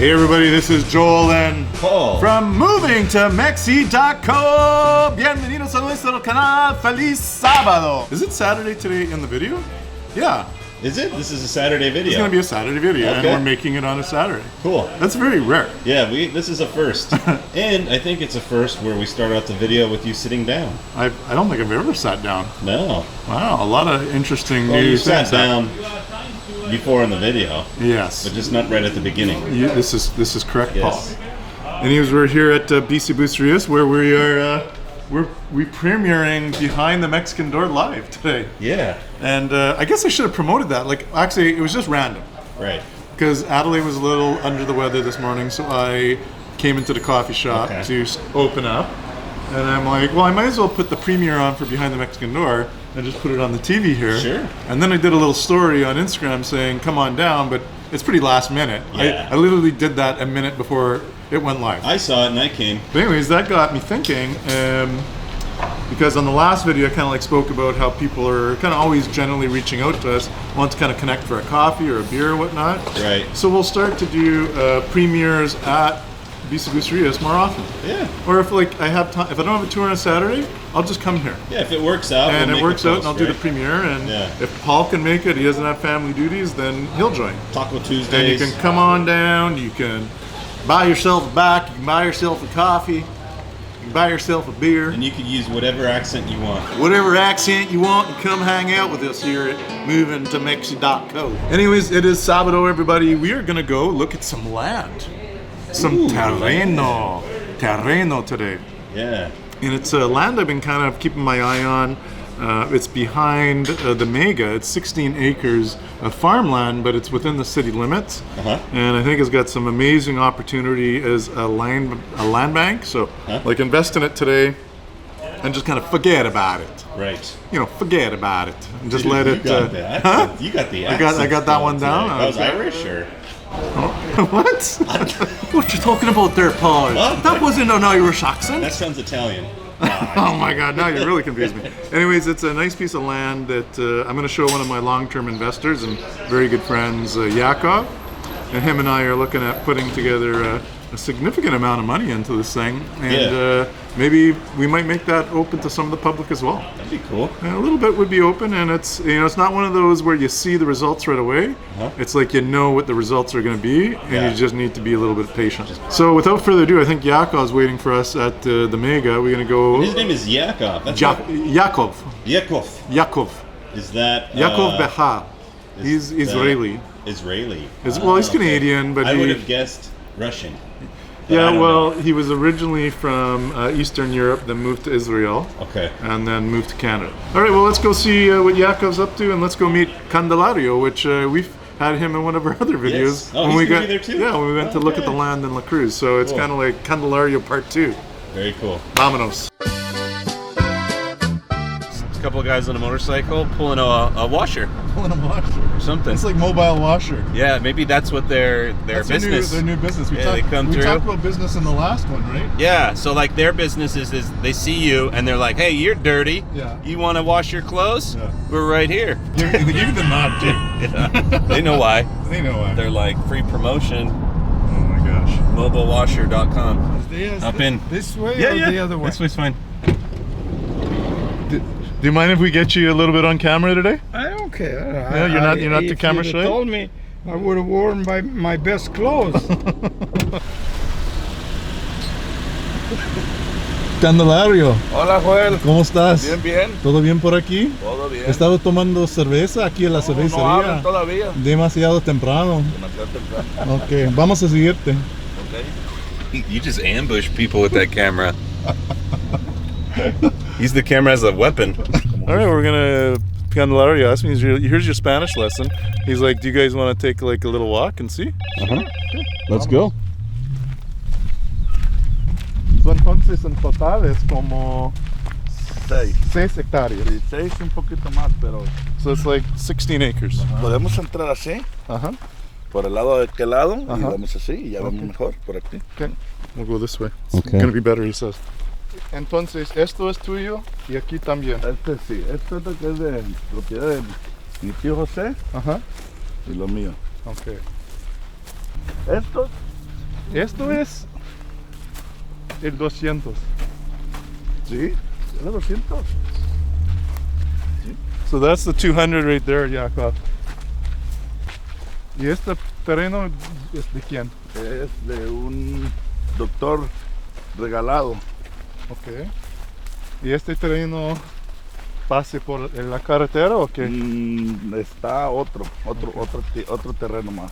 Hey everybody, this is Joel and Paul from Moving to Mexi.co. Bienvenidos a nuestro canal. Feliz sábado. Is it Saturday today in the video? Yeah. Is it? This is a Saturday video. It's going to be a Saturday video, okay. And we're making it on a Saturday. Cool. That's very rare. Yeah, this is a first. And I think it's a first where we start out the video with you sitting down. I don't think I've ever sat down. No. Wow, a lot of interesting Well, new you things. sat down before in the video. Yes. But just not right at the beginning. This is correct, Yes. Paul. Anyways, we're here at BC Bucerias where we are we're premiering Behind the Mexican Door live today. Yeah. And I guess I should have promoted that. Like, actually, it was just random. Right. Because Adelaide was a little under the weather this morning, so I came into the coffee shop to open up. And I'm like, well, I might as well put the premiere on for Behind the Mexican Door and just put it on the TV here. Sure. And then I did a little story on Instagram saying, come on down, but it's pretty last minute. Yeah. I literally did that a minute before it went live. I saw it and I came. But anyways, that got me thinking, because on the last video I kind of like spoke about how people are kind of always generally reaching out to us, want to kind of connect for a coffee or a beer or whatnot. Right. So we'll start to do premieres at BC Bucerias more often. Yeah. Or if like I have time, if I don't have a tour on a Saturday, I'll just come here. Yeah, if it works out. And we'll it make works a out, post, and I'll do the right? premiere. And Yeah. if Paul can make it, he doesn't have family duties, then he'll join. Taco Tuesdays. And you can come on down. You can buy yourself a back. You can buy yourself a coffee. You can buy yourself a beer. And you can use whatever accent you want. Whatever accent you want, and come hang out with us here at Moving to Mexi.co. Anyways, it is Sábado, everybody. We are gonna go look at some land, some terreno today. Yeah. And it's land I've been kind of keeping my eye on. It's behind the Mega. It's 16 acres of farmland, but it's within the city limits. And I think it's got some amazing opportunity as a land bank. So, like, invest in it today and just kind of forget about it. Right. You know, forget about it and just let You it. got the accent. You got the accent. I got that one down. That was Irish, or? What? What you talking about there, Paul? That wasn't an Irish accent. That sounds Italian. Oh my God, now you really confused me. Anyways, it's a nice piece of land that I'm going to show one of my long-term investors and very good friends, Yakov. And him and I are looking at putting together a significant amount of money into this thing. And maybe we might make that open to some of the public as well. That'd be cool. And a little bit would be open, and it's, you know, it's not one of those where you see the results right away. It's like you know what the results are going to be, and you just need to be a little bit patient. So without further ado, I think Yakov's waiting for us at the Mega. We're going to go. His name is Yakov. That's Yakov. Yakov. Is that Yakov Behar? He's Israeli. Israeli. Well, he's Canadian, but I would have guessed Russian. Yeah, well, he was originally from Eastern Europe, then moved to Israel. Okay. And then moved to Canada. All right, well, let's go see what Yakov's up to, and let's go meet Candelario, which we've had him in one of our other videos. Yes. Oh, he's gonna be there too? Yeah, when we went to look at the land in La Cruz. So it's kind of like Candelario Part 2. Very cool. Vámonos. A couple of guys on a motorcycle pulling a washer. Pulling a washer. Or something. It's like mobile washer. Yeah, maybe that's what their business. Their new business. We they come we through. talked about business in the last one, right? Yeah, so like their business is they see you and they're like, hey, you're dirty. Yeah. You want to wash your clothes? Yeah. We're right here. Give the nod, dude. Yeah. They know why. They know why. They're like, free promotion. Oh my gosh. Mobilewasher.com. Up in. This way Yeah, or yeah. the other way? This way's fine. Do you mind if we get you a little bit on camera today? I don't care. Yeah, you're not too camera shy? If you told me, I would have worn my best clothes. Candelario, Hola, Joel. ¿cómo estás? Bien, bien. ¿Todo bien por aquí? Todo bien. Estaba tomando cerveza aquí en la cervecería. todavía. Demasiado temprano. Ok, vamos a seguirte. You just ambush people with that camera. Use the camera as a weapon. All right, we're gonna. Candelario asked me, here's your Spanish lesson. He's like, do you guys want to take like a little walk and see? Okay. Let's go. So entonces en total es como 6 hectáreas. 6 un poquito más, pero So it's like 16 acres. podemos entrar así, Ajá. por el lado de aquel lado, y Ajá. vamos así, y ya vemos mejor por aquí. Okay. We'll go this way. It's Okay. gonna be better, he says. Entonces, esto es tuyo y aquí también. Este sí, esto es lo que es de propiedad de mi tío José Ajá. y lo mío. Okay. Estos Esto es el 200. Sí, era 200. So that's the 200 right there, Jacob. ¿Y este terreno es de quién? Es de un doctor regalado. Ok. ¿Y este terreno pase por la carretera o qué? Está otro terreno más.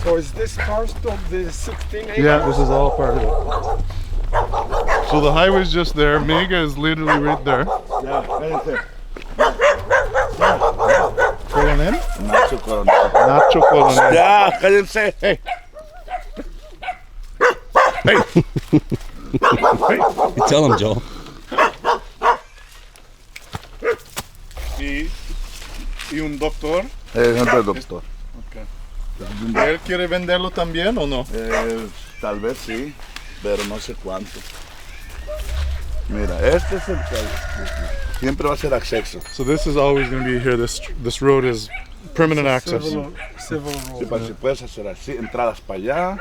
So is this part of the 16 acres? Yeah, this is all part of it. So the highway's just there. Mega is literally right there. Ya, cállense. Coronel? Nacho Coronel. Nacho Coronel. Ya, cállense. Hey. You tell him, Joel. Y un doctor. Es el doctor. ¿Él quiere venderlo también o no? Tal vez sí, pero no sé cuánto. Mira, este es el que siempre va a ser acceso. So this is always going to be here. This road is permanent access. Civil Sí, road. para si puedes hacer así, entradas para allá.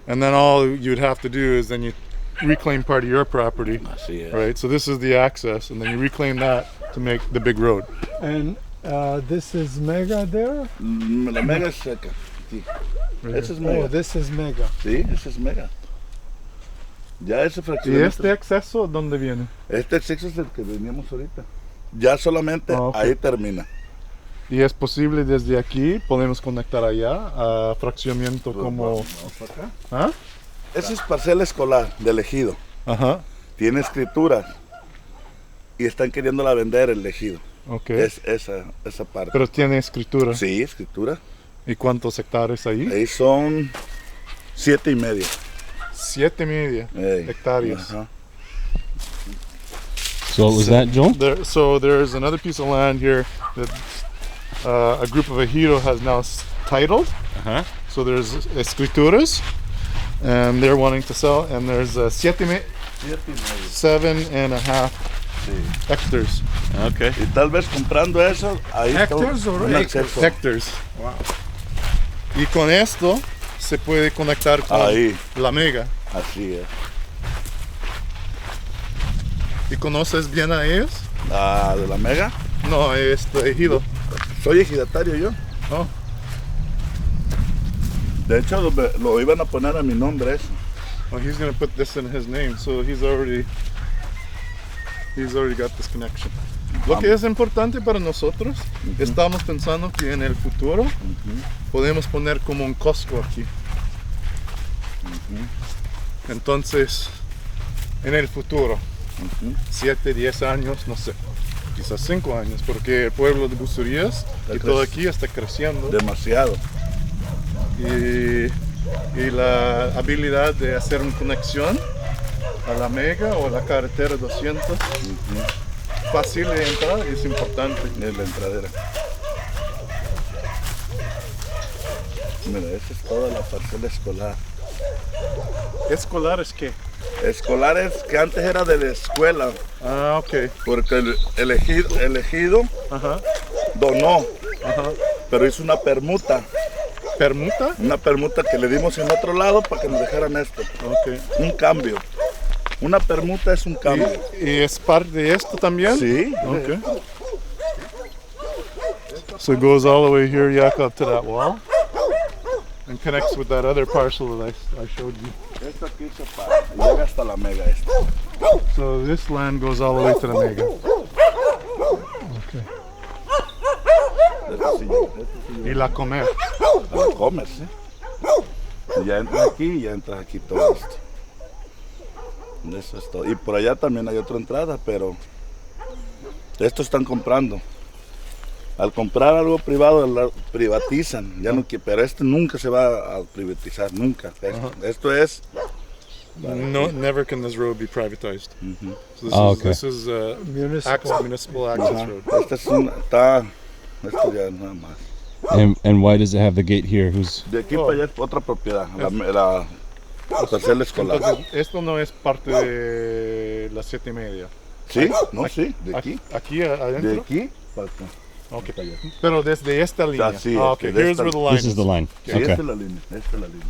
And then all you'd have to do is then you reclaim part of your property, Así es. right? So this is the access, and then you reclaim that to make the big road. And this is Mega there? La mega es seca. Sí. Ese es Oh, mega. this is Mega. Sí, ese es mega. Ya ese ¿Y fraccionamiento. este acceso dónde viene? Este acceso es el que veníamos ahorita. Ya solamente Ah, ok. ahí termina. Y es posible desde aquí, podemos conectar allá a fraccionamiento como... Vamos acá. ¿Ah? Ese es parcela escolar de ejido. Ajá, Tiene escrituras. Y están queriéndola vender el ejido. ok. Es esa parte. Pero tiene escritura. Sí, escritura. ¿Y cuántos hectáreas ahí? Ahí son 7.5. 7.5 Ey, hectáreas. ajá. So what was that, Joel? So there's another piece of land here that a group of ejido has now titled. Uh-huh. So there's escrituras, and they're wanting to sell. And there's 7.5 hectares. Okay. Y tal vez comprando eso, ahí está Hectares or un acres? acceso. Hectares. Y con esto se puede conectar con Ahí. la mega. Así es. ¿Y conoces bien a ellos? La de la mega. No, ejido. Soy ejidatario yo. Oh. De hecho, lo iban a poner a mi nombre eso. Well, he's gonna put this in his name, so he's already got this connection. Lo que es importante para nosotros, estamos pensando que en el futuro podemos poner como un Costco aquí. Entonces, en el futuro, 7, 10 años, no sé, quizás 5 años, porque el pueblo de Bucerias y todo aquí está creciendo. Demasiado. Y la habilidad de hacer una conexión a la mega o a la carretera 200 fácil de entrar es importante. Es la entradera. Mira, esa es toda la parcela escolar. ¿Escolar es qué? Escolares que antes era de la escuela, Ah, ok. porque el ejido Ajá. donó, pero hizo una permuta que le dimos en otro lado para que nos dejaran esto. Ok. Un cambio. Una permuta es un cambio. ¿Y es parte de esto también? Sí. Okay. So it goes all the way here, Jakob, to that wall and connects with that other parcel that I showed you. Esto aquí se para y llega hasta la mega esta. So this land goes all the way to the mega. Okay. Este sí, Y la comer. la comes, ¿sí? Y ya entras aquí y ya entras aquí todo esto. Eso es todo. Y por allá también hay otra entrada, pero estos están comprando. Al comprar algo privado, lo privatizan. Ya no, pero este nunca se va a privatizar, nunca. Esto es. No, never can this road be privatized. So this is municipal access road. Este es esto ya nada más. And why does it have the gate here? Who's De aquí para allá es otra propiedad, la parcela escolar. Entonces, esto no es parte de las 7:30. ¿Sí? No, sí, de aquí. Aquí adentro. De aquí para acá. Okay. Pero desde esta línea. Así es, Okay. de Here's esta- where the line this is the line? Sí, Okay. esta es la línea, esta es la línea.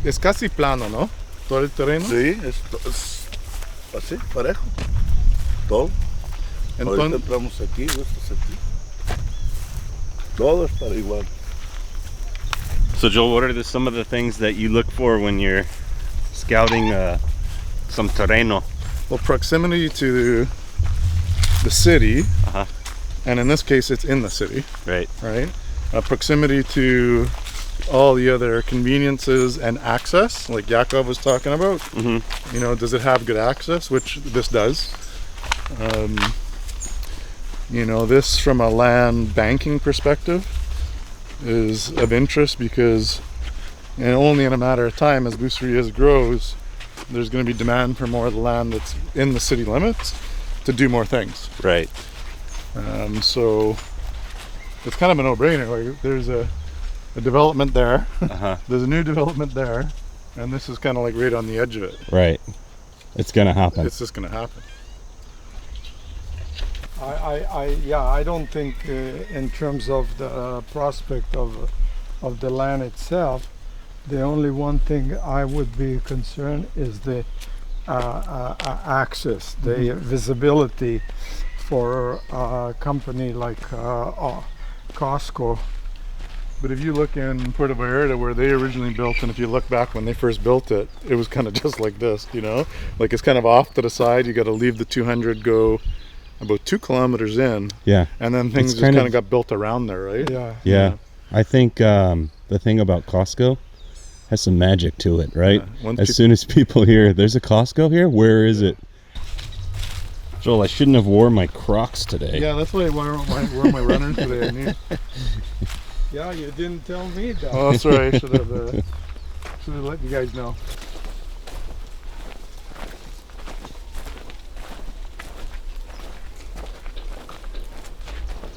Es casi plano, ¿no? Todo el terreno. Sí, es así, parejo. Todo. Ahorita Entonces, entramos aquí, esto es aquí. Todo está igual. So Joel, what are some of the things that you look for when you're scouting some terreno? well, proximity to the city, Uh-huh. and in this case, it's in the city, Right. right? Proximity to all the other conveniences and access, like Yakov was talking about. Mhm. You know, does it have good access? Which this does. You know, this from a land banking perspective is of interest because, and only in a matter of time, as Bucerias grows, there's going to be demand for more of the land that's in the city limits to do more things. Right. So it's kind of a no-brainer. Like, there's a development there, Uh-huh. there's a new development there, and this is kind of like right on the edge of it. Right. It's gonna happen. It's just going to happen. I don't think in terms of the prospect of the land itself, the only one thing I would be concerned is the access, the visibility for a company like Costco. But if you look in Puerto Vallarta where they originally built, and if you look back when they first built it, it was kind of just like this, you know? Like it's kind of off to the side. You got to leave the 200, go about 2 kilometers in, Yeah. and then things just kind of got built around there, right? Yeah. Yeah. I think the thing about Costco has some magic to it, right? Yeah. Once As peop- soon as people hear there's a Costco here, where is it? Joel, I shouldn't have worn my Crocs today. Yeah, that's why I wore my runners today. I knew. Yeah, you didn't tell me that. Oh, sorry. I should have let you guys know.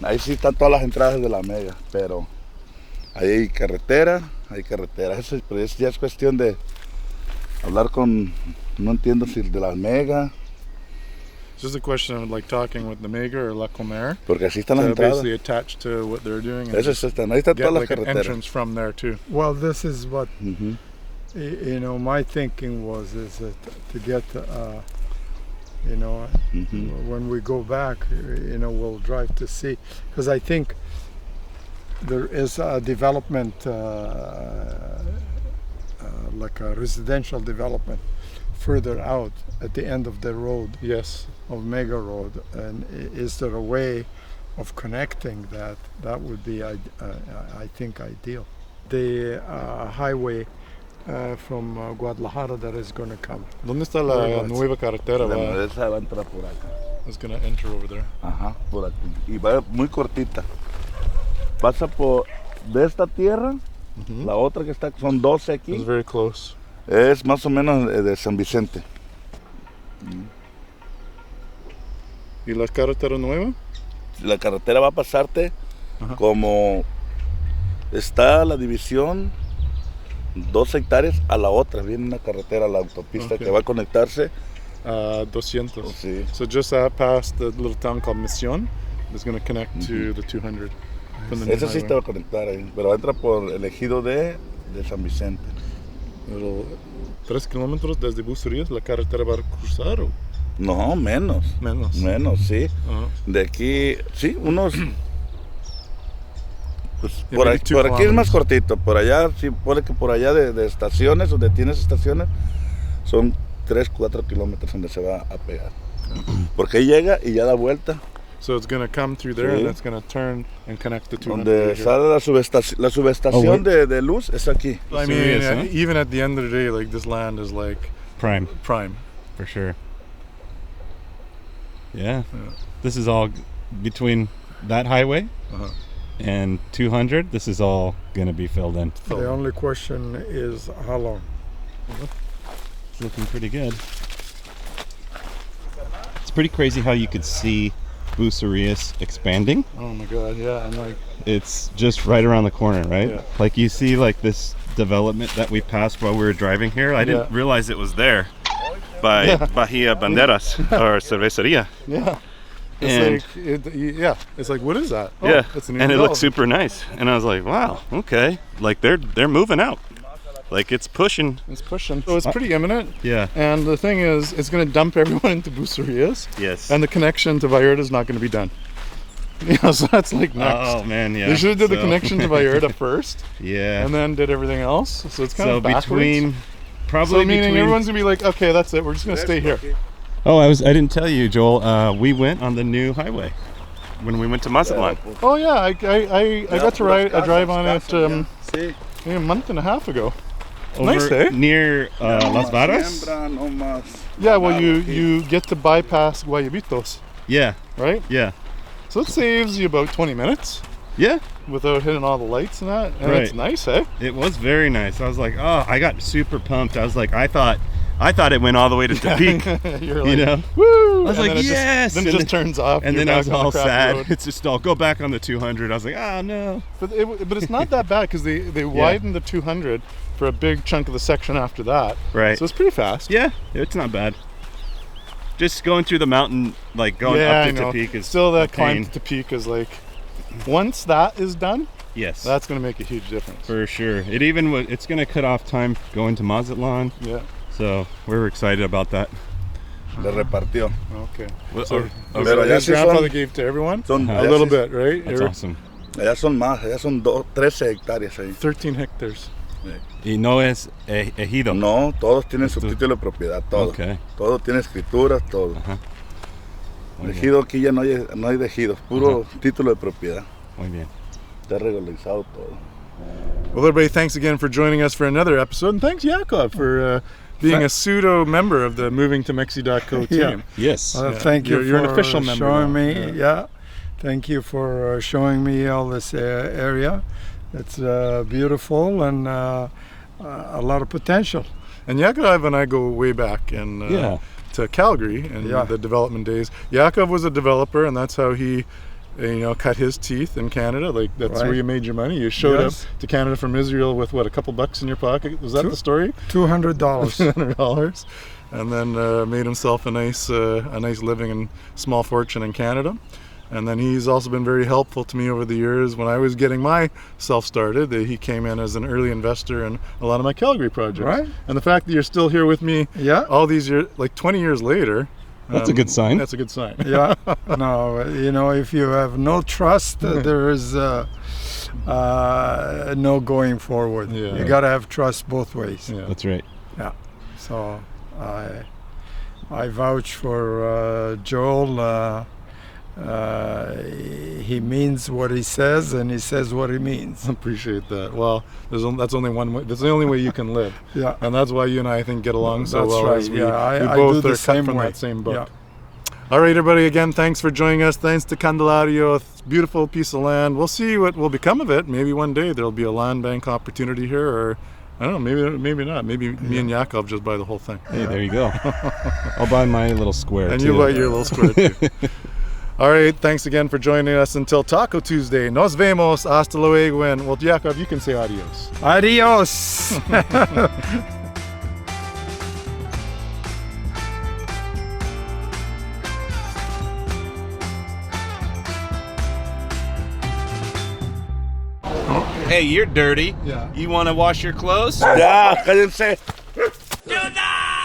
Ahí sí están todas las entradas de la Mega, pero ahí hay carretera, Eso ya es cuestión de hablar con, no entiendo si de la Mega, It's just a question of like talking with the Mega or La Comer. porque así están las So entradas. basically attached to what they're doing. And Esas están, ahí están get todas las like an carreteras. entrance from there too. Well, this is what Ujú. you know. My thinking was is that to get you know, Ujú. when we go back, you know, we'll drive to see, because I think there is a development, like a residential development, further out at the end of the road, Yes. of Mega Road, and is there a way of connecting that? That would be, I think, ideal. The highway from Guadalajara that is going to come. ¿Dónde está la Whereabouts? nueva carretera? La esa va a entrar por acá. It's gonna enter over there. Ajá, por aquí. Y va muy cortita. Pasa por de esta tierra, la otra que está, son 12 aquí, It's very close. es más o menos de San Vicente. ¿Y la carretera nueva? La carretera va a pasarte Ajá. como está la división 2 hectáreas a la otra, viene una carretera, la autopista Ok. que va a conectarse. 200. Sí. So just past the little town called Mission, it's gonna connect to the 200. From the new Esa sí highway. te va a conectar ahí, pero entra por el ejido de San Vicente. Little 3 kilómetros desde Bucerias, la carretera va a cruzar o No, menos. menos. Menos, sí. Ajá. De aquí, sí, unos. Pues Yeah, por, maybe aquí, 2 por aquí es más kilometers. cortito, por allá, sí, pone que por allá de estaciones, donde tienes estaciones, son 3-4 kilómetros donde se va a pegar. Porque ahí llega y ya da vuelta. So it's gonna come through there Sí. and it's gonna turn and connect the 200. Donde here. sale la subestación de luz es aquí. I mean, Serious, huh? even at the end of the day, like this land is like Prime, prime. for sure. Yeah. Yeah. This is all between that highway Uh-huh. and 200. This is all gonna be filled in. The only question is how long. It's looking pretty good. It's pretty crazy how you could see Bucerias expanding. Oh my God, yeah, and like It's just right around the corner, right? Yeah. Like you see like this development that we passed while we were driving here. I didn't Yeah. realize it was there by Bahia Banderas or Cerveceria. yeah, And it's like what is that? Oh, yeah, it's a new and it looks development. super nice. And I was like, wow, okay. Like they're moving out. Like it's pushing. It's pushing. So it's pretty imminent. Yeah. And the thing is, it's going to dump everyone into Bucerias. Yes. And the connection to Vallarta is not going to be done. You know, so that's like next. Oh man, yeah. They should have did the connection to Vallarta first. Yeah. And then did everything else. So it's kind of backwards. Between, probably so meaning between. everyone's gonna be like, okay, that's it. We're just gonna stay here. Oh, I didn't tell you, Joel. We went on the new highway when we went to Mazatlan. Oh yeah, I got to drive on it maybe a month and a half ago. Nice, eh? Near Las Varas. Yeah, well you get to bypass Guayabitos, Yeah. right? Yeah. So it saves you about 20 minutes Yeah. without hitting all the lights and that. And Right. it's nice, eh? It was very nice. I was like, oh, I got super pumped. I was like, I thought it went all the way to Tepic. You're like, You know? woo! I was And like, then yes! Then it just turns off. And you're then I was back on the all crap sad. road. It's just, I'll go back on the 200. I was like, oh no. But it's not that bad because they widened the 200 for a big chunk of the section after that. Right. So it's pretty fast. Yeah, it's not bad. Just going through the mountain, like going up to Tepic is still that a pain. climb to Tepic is like, once that is done, Yes. that's going to make a huge difference. For sure. It's going to cut off time going to Mazatlan. Yeah. So we're excited about that. Le repartió. Okay. So, Pero allá Your sí grandfather son, gave to everyone son a allá little sí- bit, right? that's awesome. Allá son más, allá son 13 hectáreas ahí. 13 hectares. Y no es ejido. No, todos tienen su Esto- título de propiedad, todo. Okay. Todo tiene escrituras, todo. Ajá. Muy bien. Ejido aquí ya no hay de ejidos, puro título de propiedad. Muy bien. Está regularizado todo. Well, everybody, thanks again for joining us for another episode. And thanks, Yakov, for being a pseudo member of the Moving to Mexi.co team. Yeah. Yes. Thank you You're for an official member showing now. me. Yeah. Thank you for showing me all this area. It's beautiful and a lot of potential. And Yakov and I go way back and to Calgary in the development days. Yakov was a developer, and that's how he cut his teeth in Canada. Like that's where Right. you made your money. You showed Yes. up to Canada from Israel with what, a couple bucks in your pocket? Was that the story? $200. $200, and then made himself a nice living and small fortune in Canada. And then he's also been very helpful to me over the years when I was getting myself started. He came in as an early investor in a lot of my Calgary projects. Right. And the fact that you're still here with me all these years, like 20 years later, That's a good sign. That's a good sign. Yeah. No, if you have no trust, there is no going forward. Yeah. You got to have trust both ways. Yeah. That's right. So I vouch for Joel. He means what he says, and he says what he means. Appreciate that. Well, that's only one way. That's the only way you can live. Yeah. And that's why you and I think get along so That's well. right. As we I both do the are cut same from way. that same book. Yeah. All right, everybody. Again, thanks for joining us. Thanks to Candelario. It's a beautiful piece of land. We'll see what will become of it. Maybe one day there'll be a land bank opportunity here, or I don't know. Maybe not. Maybe me and Yakov just buy the whole thing. Hey, there you go. I'll buy my little square And too. you buy your little square too. All right, thanks again for joining us until Taco Tuesday. Nos vemos. Hasta luego. And well, Yakov, you can say adios. Adios. Hey, you're dirty. Yeah. You want to wash your clothes? Ya, cállense.